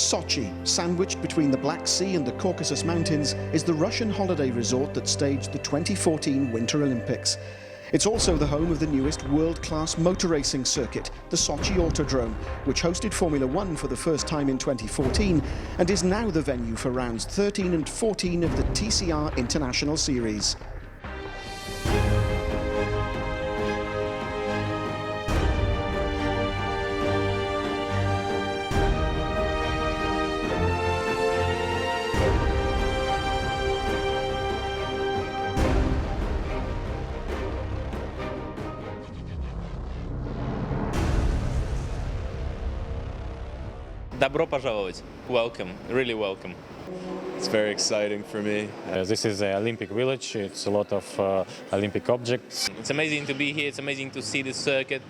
Sochi, sandwiched between the Black Sea and the Caucasus Mountains, is the Russian holiday resort that staged the 2014 Winter Olympics. It's also the home of the newest world-class motor racing circuit, the Sochi Autodrome, which hosted Formula One for the first time in 2014 and is now the venue for rounds 13 and 14 of the TCR International Series. Добро пожаловать. Welcome, really welcome. It's very exciting for me. This is the Olympic village. It's a lot of Olympic objects. It's amazing to be here. It's amazing to see the circuit.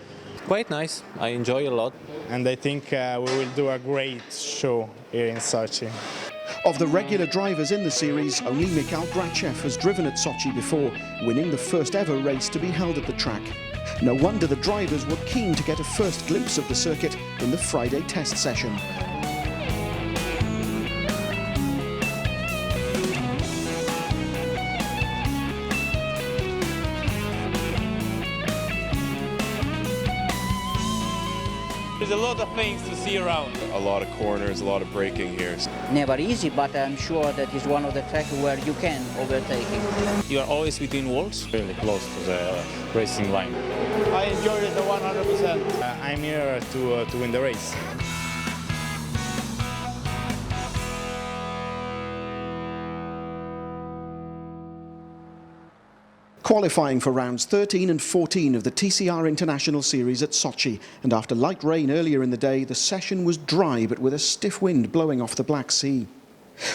Quite nice. I enjoy a lot. And I think we will do a great show here in Sochi. Of the regular drivers in the series, only Mikhail Grachev has driven at Sochi before, winning the first ever race to be held at the track. No wonder the drivers were keen to get a first glimpse of the circuit in the Friday test session. There's a lot of things to see around. A lot of corners, a lot of braking here. Never easy, but I'm sure that is one of the tracks where you can overtake it. You are always between walls. Really close to the racing line. I enjoyed it 100%. I'm here to win the race. Qualifying for rounds 13 and 14 of the TCR International Series at Sochi, and after light rain earlier in the day, the session was dry but with a stiff wind blowing off the Black Sea.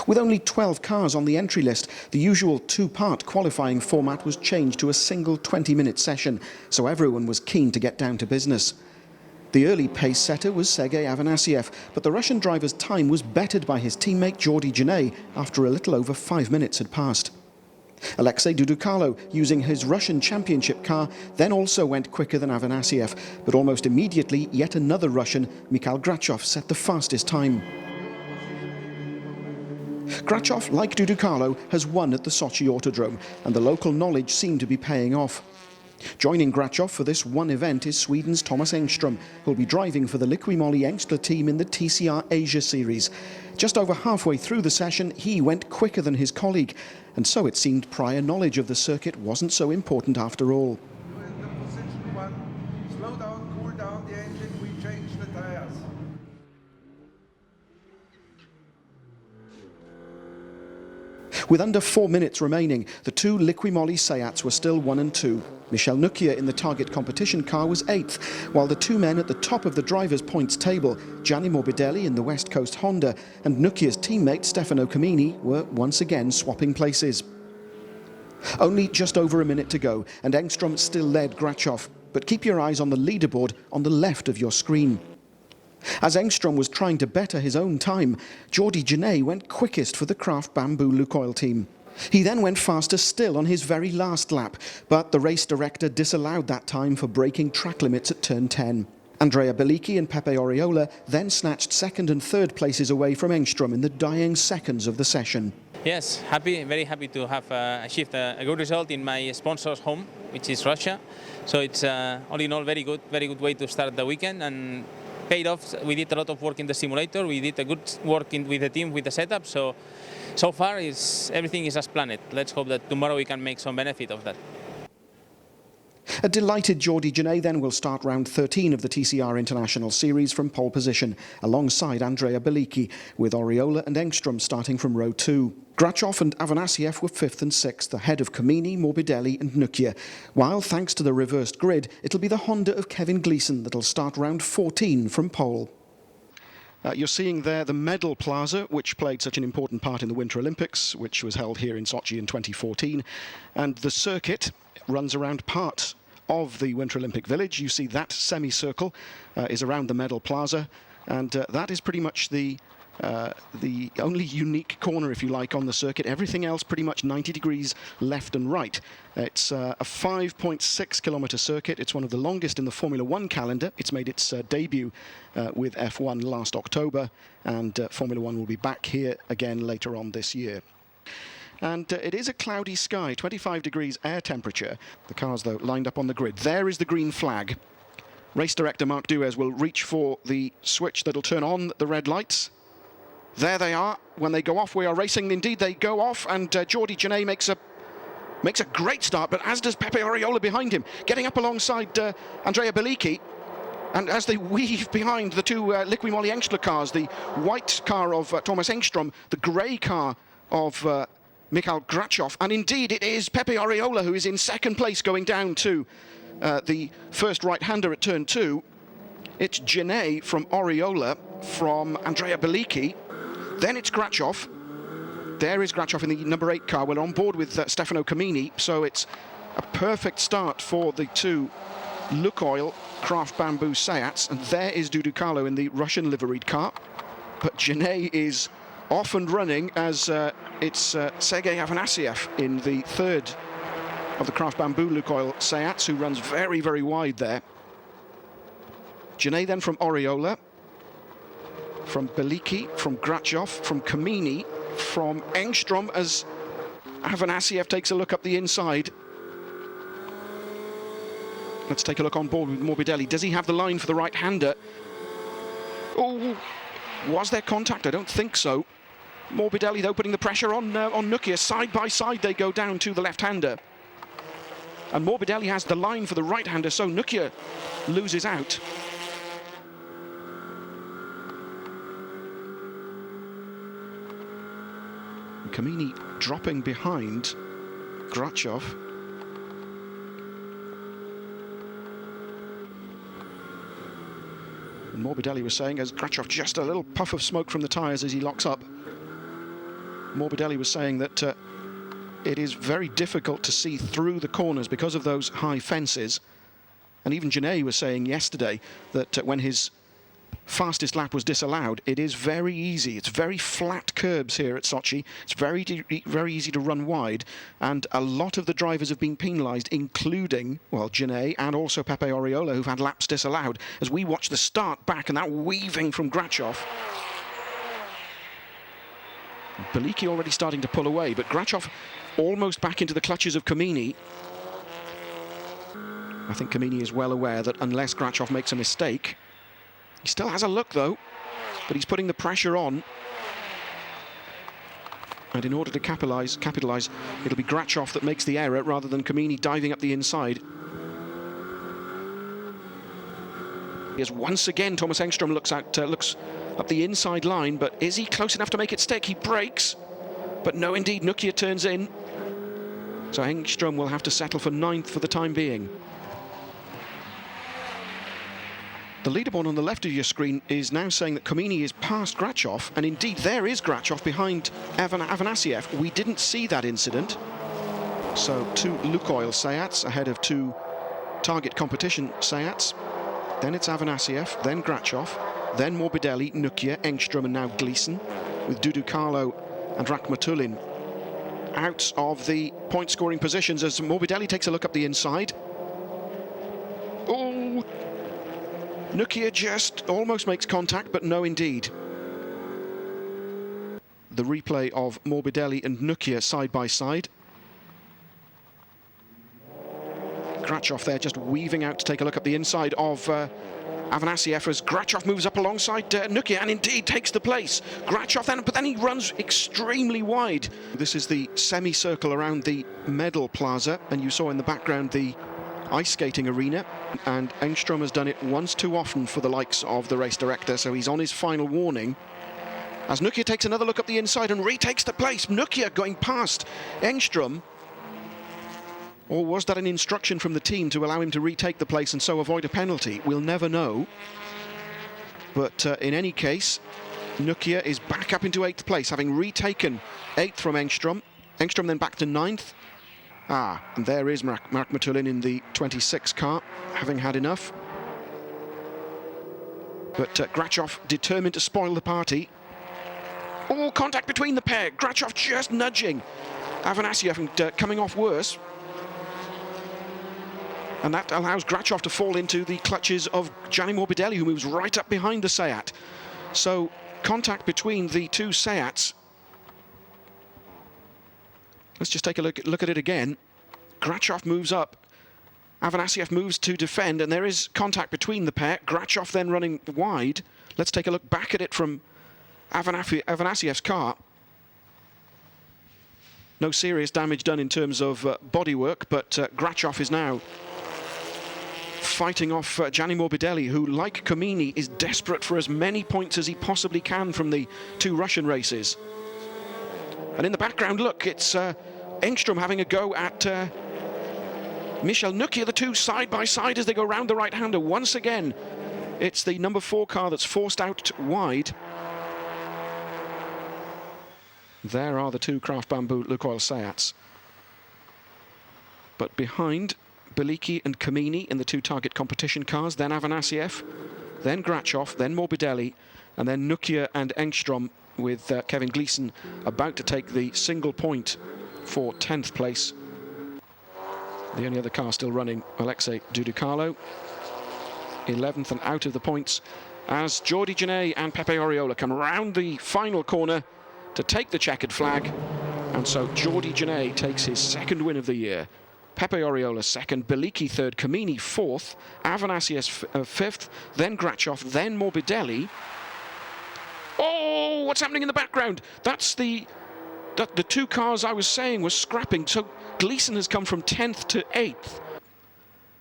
With only 12 cars on the entry list, the usual two-part qualifying format was changed to a single 20-minute session, so everyone was keen to get down to business. The early pace setter was Sergei Afanasyev, but the Russian driver's time was bettered by his teammate Geordie Janay after a little over 5 minutes had passed. Alexei Dudukalo, using his Russian championship car, then also went quicker than Afanasyev, but almost immediately yet another Russian, Mikhail Grachev, set the fastest time. Grachev, like Dudukalo, has won at the Sochi Autodrome, and the local knowledge seemed to be paying off. Joining Grachev for this one event is Sweden's Thomas Engström, who'll be driving for the Liqui-Moly Engstler team in the TCR Asia Series. Just over halfway through the session, he went quicker than his colleague, and so it seemed prior knowledge of the circuit wasn't so important after all. Position 1, slow down, cool down the engine, we change the tires. With under 4 minutes remaining, the two Liqui-Moly Seats were still 1 and 2. Michel Nukia in the target competition car was 8th, while the two men at the top of the drivers' points table, Gianni Morbidelli in the West Coast Honda and Nukia's teammate Stefano Camini, were once again swapping places. Only just over a minute to go, and Engström still led Grachev, but keep your eyes on the leaderboard on the left of your screen. As Engström was trying to better his own time, Geordie Janay went quickest for the Kraft Bamboo Lukoil team. He then went faster still on his very last lap, but the race director disallowed that time for breaking track limits at turn 10. Andrea Bellicchi and Pepe Oriola then snatched second and third places away from Engström in the dying seconds of the session. Yes, very happy to have achieved a good result in my sponsor's home, which is Russia. So it's all in all very good way to start the weekend, and paid off. We did a lot of work in the simulator. We did a good work with the team with the setup. So far, everything is as planned. Let's hope that tomorrow we can make some benefit of that. A delighted Geordie Janay then will start round 13 of the TCR International Series from pole position, alongside Andrea Bellicchi, with Oriola and Engström starting from row 2. Grachev and Afanasyev were 5th and 6th, ahead of Camini, Morbidelli and Nukia, while thanks to the reversed grid, it'll be the Honda of Kevin Gleeson that'll start round 14 from pole. You're seeing there the medal plaza, which played such an important part in the Winter Olympics, which was held here in Sochi in 2014. And the circuit runs around part of the Winter Olympic Village. You see that semicircle is around the medal plaza, and that is pretty much the the only unique corner, if you like, on the circuit. Everything else pretty much 90 degrees left and right. It's a 5.6 kilometre circuit. It's one of the longest in the Formula One calendar. It's made its debut with F1 last October, and Formula One will be back here again later on this year. And it is a cloudy sky, 25 degrees air temperature. The cars, though, lined up on the grid. There is the green flag. Race director Marc Duez will reach for the switch that'll turn on the red lights. There they are. When they go off, we are racing. Indeed, they go off, and Jordi Genet makes a great start, but as does Pepe Oriola behind him, getting up alongside Andrea Bellicchi. And as they weave behind the two Liqui Moly Engstler cars, the white car of Thomas Engstrom, the grey car of Mikhail Grachov, and indeed it is Pepe Oriola who is in second place going down to the first right-hander at turn 2. It's Genet from Oriola, from Andrea Bellicchi. Then it's Grachov. There is Grachov in the number 8 car. We're on board with Stefano Camini, so it's a perfect start for the two Lukoil Craft Bamboo Seats. And there is Dudu Carlo in the Russian liveried car. But Genet is off and running as it's Sergei Afanasiev in the third of the Craft Bamboo Lukoil Seats, who runs very, very wide there. Genet then from Oriola, from Bellicchi, from Grachov, from Camini, from Engstrom as Afanasiev takes a look up the inside. Let's take a look on board with Morbidelli. Does he have the line for the right-hander? Oh, was there contact? I don't think so. Morbidelli, though, putting the pressure on Nukia. Side by side they go down to the left-hander. And Morbidelli has the line for the right-hander, so Nukia loses out. Camini dropping behind Grachov. And Morbidelli was saying, as Grachov, just a little puff of smoke from the tyres as he locks up. Morbidelli was saying that it is very difficult to see through the corners because of those high fences. And even Genet was saying yesterday that when his fastest lap was disallowed, it is very easy. It's very flat curbs here at Sochi. It's very easy to run wide, and a lot of the drivers have been penalised, including, well, Genet and also Pepe Oriola, who've had laps disallowed. As we watch the start back and that weaving from Grachov. Bellicchi already starting to pull away, but Grachov almost back into the clutches of Camini. I think Camini is well aware that unless Grachov makes a mistake, he still has a look, though, but he's putting the pressure on. And in order to capitalise, it'll be Grachov that makes the error rather than Camini diving up the inside. Here's once again Thomas Engstrom looks up the inside line, but is he close enough to make it stick? He brakes, but no, indeed, Nukia turns in. So Engstrom will have to settle for 9th for the time being. The leaderboard on the left of your screen is now saying that Camini is past Grachov, and indeed there is Grachov behind Afanasiev. We didn't see that incident. So 2 Lukoil Seats ahead of 2 Target Competition Seats. Then it's Afanasiev, then Grachov, then Morbidelli, Nukia, Engstrom, and now Gleeson, with Dudu Carlo and Rakhmatulin out of the point-scoring positions as Morbidelli takes a look up the inside. Oh! Nukia just almost makes contact, but no, indeed. The replay of Morbidelli and Nukia side by side. Grachov there just weaving out to take a look at the inside of Afanasiev as Grachov moves up alongside Nukia and indeed takes the place. Grachov then, but then he runs extremely wide. This is the semicircle around the medal plaza, and you saw in the background the ice skating arena, and Engstrom has done it once too often for the likes of the race director, so he's on his final warning. As Nukia takes another look up the inside and retakes the place. Nukia going past Engstrom. Or was that an instruction from the team to allow him to retake the place and so avoid a penalty? We'll never know. But in any case, Nukia is back up into 8th place, having retaken 8th from Engstrom. Engstrom then back to 9th. And there is Mark Matulin in the 26 car, having had enough. But Grachov determined to spoil the party. Oh, contact between the pair. Grachov just nudging Afanasiev and coming off worse. And that allows Grachov to fall into the clutches of Gianni Morbidelli, who moves right up behind the Seat. So contact between the two Seats. Let's just take a look at it again. Grachov moves up. Afanasiev moves to defend, and there is contact between the pair. Grachov then running wide. Let's take a look back at it from Afanasiev's car. No serious damage done in terms of bodywork, but Grachov is now fighting off Gianni Morbidelli, who, like Comini, is desperate for as many points as he possibly can from the two Russian races. And in the background, look, it's Engström having a go at Michel Nukia, the two side by side as they go round the right-hander. Once again, it's the number 4 car that's forced out wide. There are the two Kraft Bamboo Lukoil Seats. But behind, Beliki and Comini in the two target competition cars, then Afanasiev, then Grachov, then Morbidelli, and then Nukia and Engström, with Kevin Gleeson about to take the single point for 10th place. The only other car still running, Alexei Dudicalo, 11th and out of the points, as Jordi Genet and Pepe Oriola come round the final corner to take the checkered flag. And so Jordi Genet takes his second win of the year. Pepe Oriola second, Beliki third, Comini fourth, Afanasiev fifth, then Grachov, then Morbidelli. Oh, what's happening in the background? That's the two cars I was saying were scrapping. So Gleeson has come from 10th to 8th.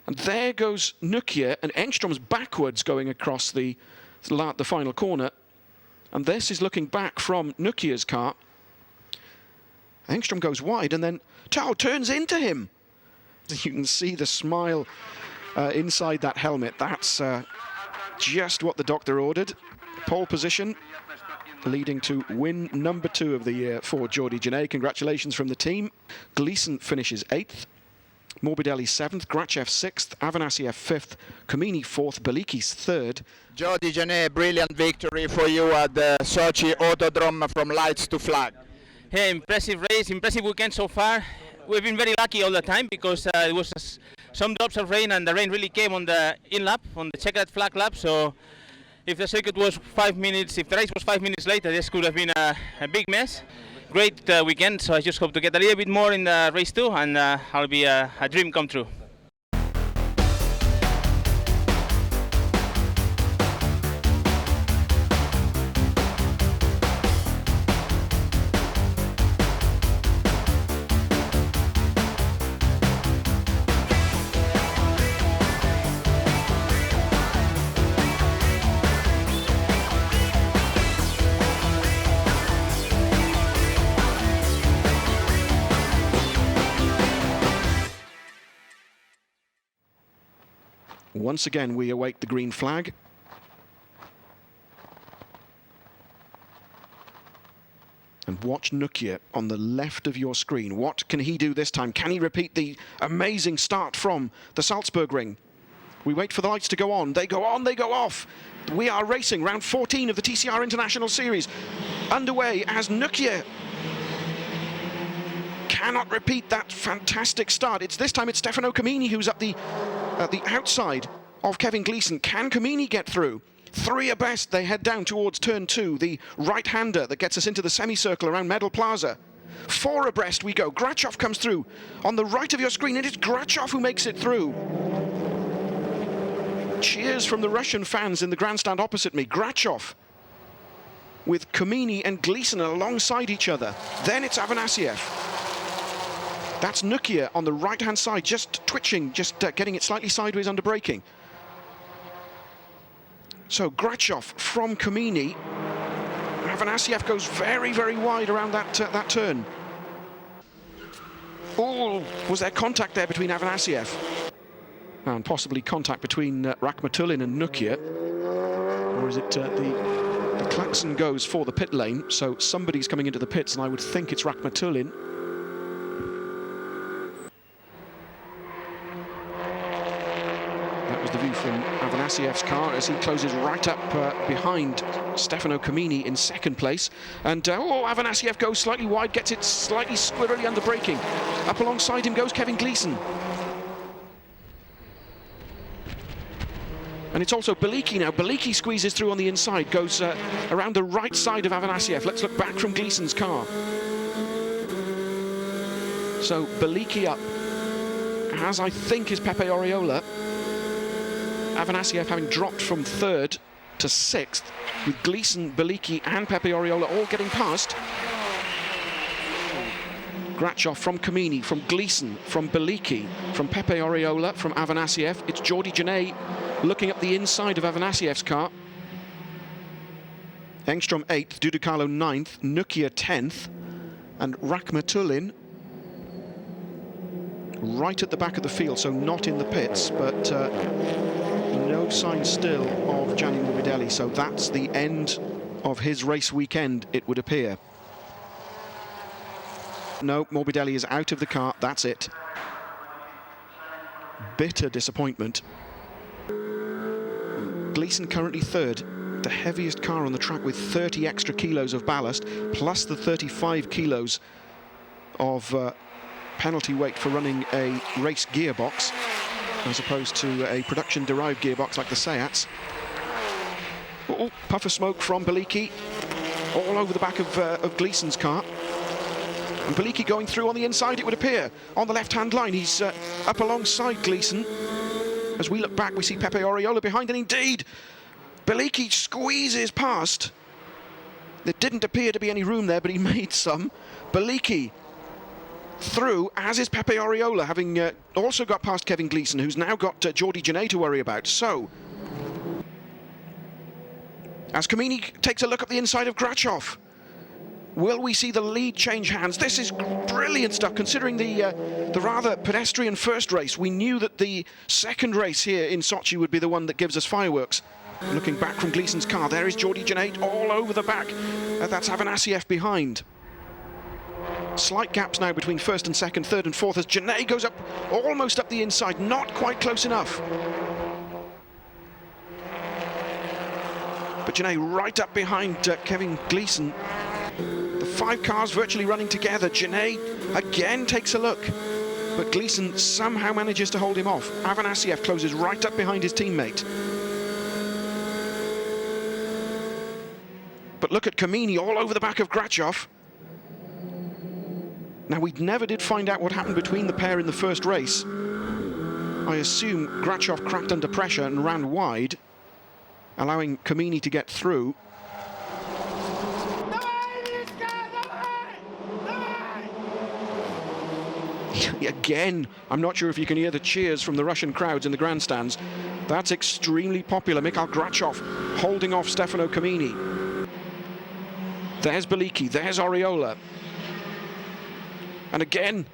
And there goes Nukia, and Engström's backwards going across the final corner. And this is looking back from Nukia's car. Engström goes wide, and then Tao turns into him. You can see the smile inside that helmet. That's just what the doctor ordered. Pole position, leading to win number 2 of the year for Jordi Genet. Congratulations from the team. Gleeson finishes 8th, Morbidelli 7th, Grachov 6th, Afanasiev 5th, Comini 4th, Beliki's 3rd. Jordi Genet, brilliant victory for you at the Sochi Autodrome from lights to flag. Hey, impressive race, impressive weekend so far. We've been very lucky all the time because it was some drops of rain, and the rain really came on the in lap, on the checkered flag lap. So if the circuit was 5 minutes, if the race was 5 minutes later, this could have been a big mess. Great weekend, so I just hope to get a little bit more in the race too, and I'll be a dream come true. Once again, we await the green flag. And watch Nukia on the left of your screen. What can he do this time? Can he repeat the amazing start from the Salzburg ring? We wait for the lights to go on. They go on, they go off. We are racing round 14 of the TCR International Series. Underway as Nukia cannot repeat that fantastic start. This time it's Stefano Comini who's at the outside of Kevin Gleeson. Can Comini get through? 3 abreast, they head down towards turn 2, the right-hander that gets us into the semicircle around Medal Plaza. 4 abreast we go. Grachov comes through on the right of your screen, and it's Grachov who makes it through. Cheers from the Russian fans in the grandstand opposite me. Grachov with Comini and Gleeson alongside each other. Then it's Afanasiev. That's Nukia on the right-hand side, just twitching, just getting it slightly sideways under braking. So Grachov from Comini. Afanasiev goes very, very wide around that turn. Oh, was there contact there between Afanasiev? And possibly contact between Rakhmatulin and Nukia. Or is it the klaxon goes for the pit lane, so somebody's coming into the pits, and I would think it's Rakhmatulin. was the view from Avanasiev's car as he closes right up behind Stefano Comini in second place. And Avanasiev goes slightly wide, gets it slightly squirrely under braking. Up alongside him goes Kevin Gleeson. And it's also Beliki now. Beliki squeezes through on the inside, goes around the right side of Avanasiev. Let's look back from Gleeson's car. So Beliki up, as I think is Pepe Oriola. Avanasiev having dropped from third to sixth, with Gleeson, Beliki and Pepe Oriola all getting past. Grachov from Comini, from Gleeson, from Beliki, from Pepe Oriola, from Avanasiev. It's Jordi Genet looking up the inside of Avanasiev's car. Engstrom 8th, Dudicalo 9th, Nukia 10th, and Rakhmatulin right at the back of the field, so not in the pits, but no sign still of Gianni Morbidelli, so that's the end of his race weekend, it would appear. No, Morbidelli is out of the car, that's it. Bitter disappointment. Gleeson currently third, the heaviest car on the track with 30 extra kilos of ballast, plus the 35 kilos of penalty weight for running a race gearbox, as opposed to a production-derived gearbox like the Seats. Oh, puff of smoke from Beliki, all over the back of Gleeson's car. And Beliki going through on the inside, it would appear, on the left-hand line. He's up alongside Gleeson. As we look back, we see Pepe Oriola behind, and indeed, Beliki squeezes past. There didn't appear to be any room there, but he made some. Beliki through, as is Pepe Oriola, having also got past Kevin Gleeson, who's now got Jordi Genet to worry about. So, as Comini takes a look at the inside of Grachov, will we see the lead change hands? This is brilliant stuff, considering the rather pedestrian first race. We knew that the second race here in Sochi would be the one that gives us fireworks. Looking back from Gleeson's car, there is Jordi Genet all over the back. That's Avanasiev behind. Slight gaps now between first and second, third and fourth, as Genet goes up, almost up the inside, not quite close enough. But Genet right up behind Kevin Gleeson. The 5 cars virtually running together. Genet again takes a look, but Gleeson somehow manages to hold him off. Avanasiev closes right up behind his teammate. But look at Comini all over the back of Grachov. Now, we never did find out what happened between the pair in the first race. I assume Grachov cracked under pressure and ran wide, allowing Comini to get through. Again, I'm not sure if you can hear the cheers from the Russian crowds in the grandstands. That's extremely popular. Mikhail Grachov holding off Stefano Comini. There's Beliki, there's Oriola. And again,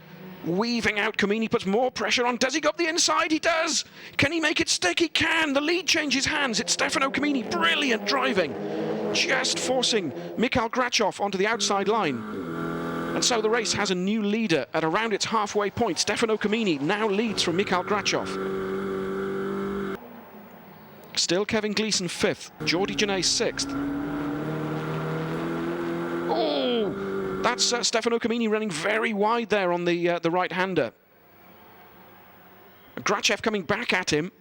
weaving out, Comini puts more pressure on. Does he go up the inside? He does! Can he make it stick? He can! The lead changes hands. It's Stefano Comini. Brilliant driving. Just forcing Mikhail Grachov onto the outside line. And so the race has a new leader at around its halfway point. Stefano Comini now leads from Mikhail Grachov. Still Kevin Gleeson 5th, Jordi Genet 6th. Oh, that's Stefano Comini running very wide there on the right-hander. Grachov coming back at him.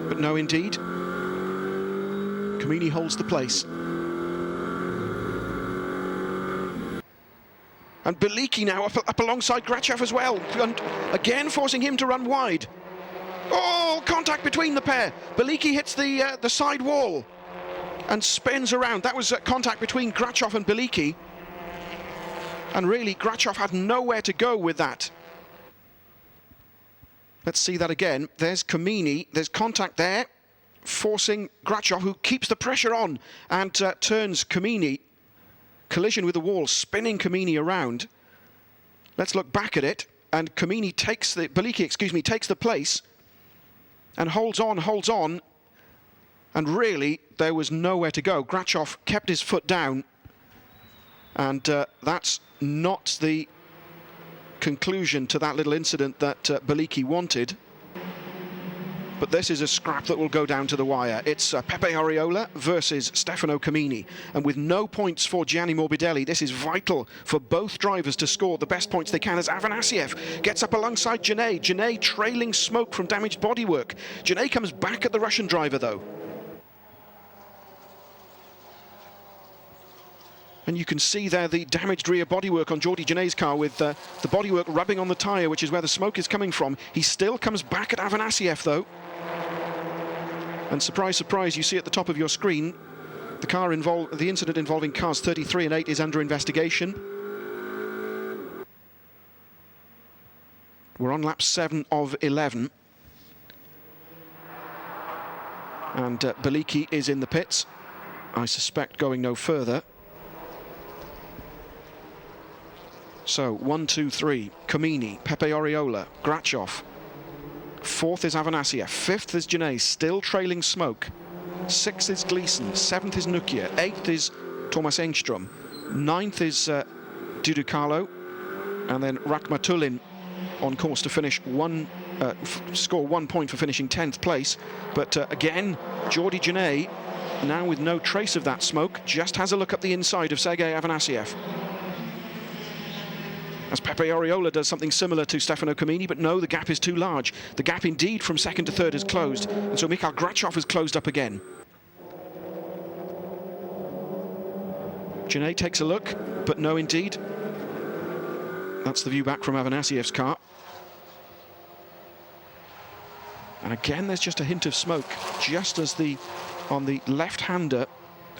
But no, indeed. Comini holds the place. And Beliki now up alongside Grachov as well, and again forcing him to run wide. Oh, contact between the pair. Beliki hits the side wall and spins around. That was contact between Grachov and Beliki. And really, Grachov had nowhere to go with that. Let's see that again. There's Comini. There's contact there, forcing Grachov, who keeps the pressure on and turns Comini. Collision with the wall, spinning Comini around. Let's look back at it, and Comini takes Beliki, takes the place and holds on, and really there was nowhere to go. Grachov kept his foot down, and that's not the conclusion to that little incident that Beliki wanted. But this is a scrap that will go down to the wire. It's Pepe Oriola versus Stefano Camini. And with no points for Gianni Morbidelli, this is vital for both drivers to score the best points they can as Afanasiev gets up alongside Janay. Janay trailing smoke from damaged bodywork. Janay comes back at the Russian driver, though. And you can see there the damaged rear bodywork on Jordi Janay's car with the bodywork rubbing on the tyre, which is where the smoke is coming from. He still comes back at Afanasiev, though. And surprise, surprise, you see at the top of your screen, the incident involving cars 33 and 8 is under investigation. We're on lap 7 of 11. And Beliki is in the pits, I suspect going no further. So 1, 2, 3, Camini, Pepe Oriola, Grachov. 4th is Afanasiev, 5th is Janay, still trailing smoke. 6th is Gleason, 7th is Nukia, 8th is Thomas Engström, 9th is Dudu Carlo, and then Rakhmatulin on course to finish score 1 point for finishing 10th place. But again, Jordi Janay, now with no trace of that smoke, just has a look up the inside of Sergei Afanasiev. As Pepe Oriola does something similar to Stefano Camini, but no, the gap is too large. The gap indeed from 2nd to 3rd is closed, and so Mikhail Grachov has closed up again. Janay takes a look, but no indeed. That's the view back from Afanasiev's car. And again, there's just a hint of smoke, just as on the left-hander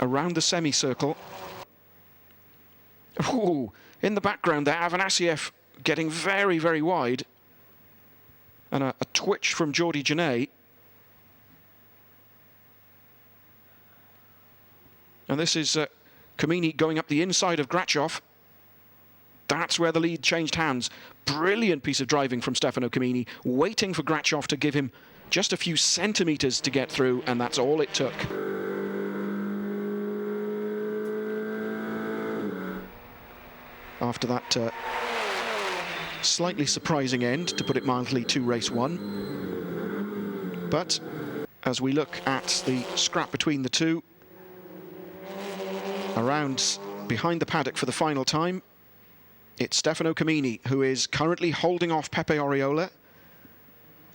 around the semicircle. Ooh, in the background there, Afanasiev getting very, very wide. And a twitch from Jordi Janay. And this is Camini going up the inside of Grachov. That's where the lead changed hands. Brilliant piece of driving from Stefano Camini, waiting for Grachov to give him just a few centimetres to get through, and that's all it took. After that slightly surprising end, to put it mildly, to race 1. But as we look at the scrap between the two, around behind the paddock for the final time, it's Stefano Camini who is currently holding off Pepe Oriola.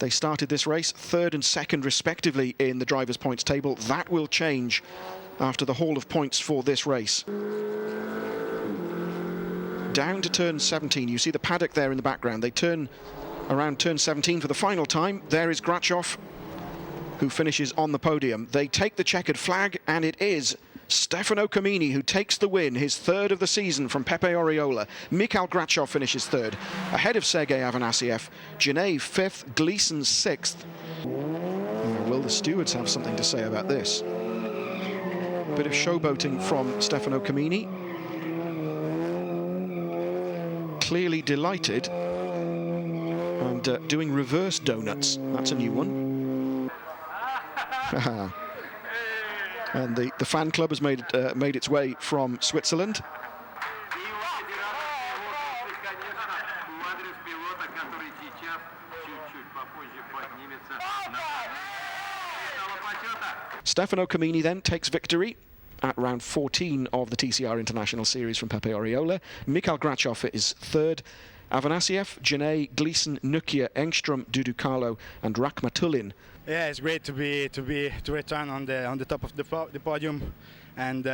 They started this race 3rd and 2nd respectively in the drivers' points table. That will change after the haul of points for this race. Down to turn 17, you see the paddock there in the background. They turn around turn 17 for the final time. There is Grachov, who finishes on the podium. They take the checkered flag, and it is Stefano Camini who takes the win, his 3rd of the season from Pepe Oriola. Mikhail Grachov finishes 3rd, ahead of Sergei Afanasiev. Janay 5th, Gleason 6th. Now, will the stewards have something to say about this? Bit of showboating from Stefano Camini. Clearly delighted, and doing reverse donuts. That's a new one. And the fan club has made its way from Switzerland. Stefano Camini then takes victory at round 14 of the TCR International Series from Pepe Oriola. Mikhail Grachov is 3rd. Afanasiev, Janay, Gleason, Nukia, Engström, Dudu Carlo, and Rakhmatulin. Yeah, it's great to return on the top of the podium, and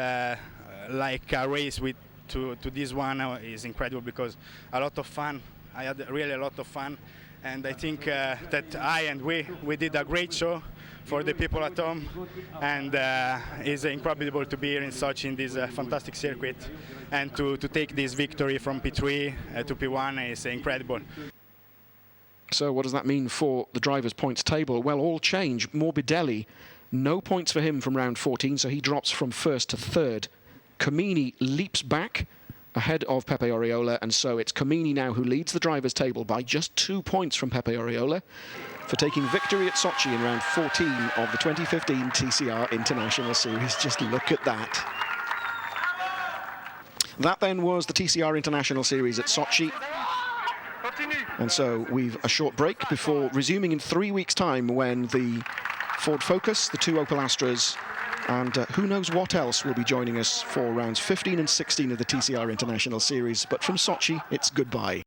like a race to this one is incredible because a lot of fun. I had really a lot of fun, and I think that we did a great show for the people at home, and it's incredible to be here in Sochi in this fantastic circuit, and to take this victory from P3 to P1 is incredible. So what does that mean for the drivers' points table? Well, all change. Morbidelli, no points for him from round 14, so he drops from 1st to 3rd. Camini leaps back ahead of Pepe Oriola, and so it's Camini now who leads the drivers' table by just 2 points from Pepe Oriola for taking victory at Sochi in round 14 of the 2015 TCR International Series. Just look at that. That then was the TCR International Series at Sochi. And so we've a short break before resuming in 3 weeks' time when the Ford Focus, the two Opel Astras, and who knows what else will be joining us for rounds 15 and 16 of the TCR International Series. But from Sochi, it's goodbye.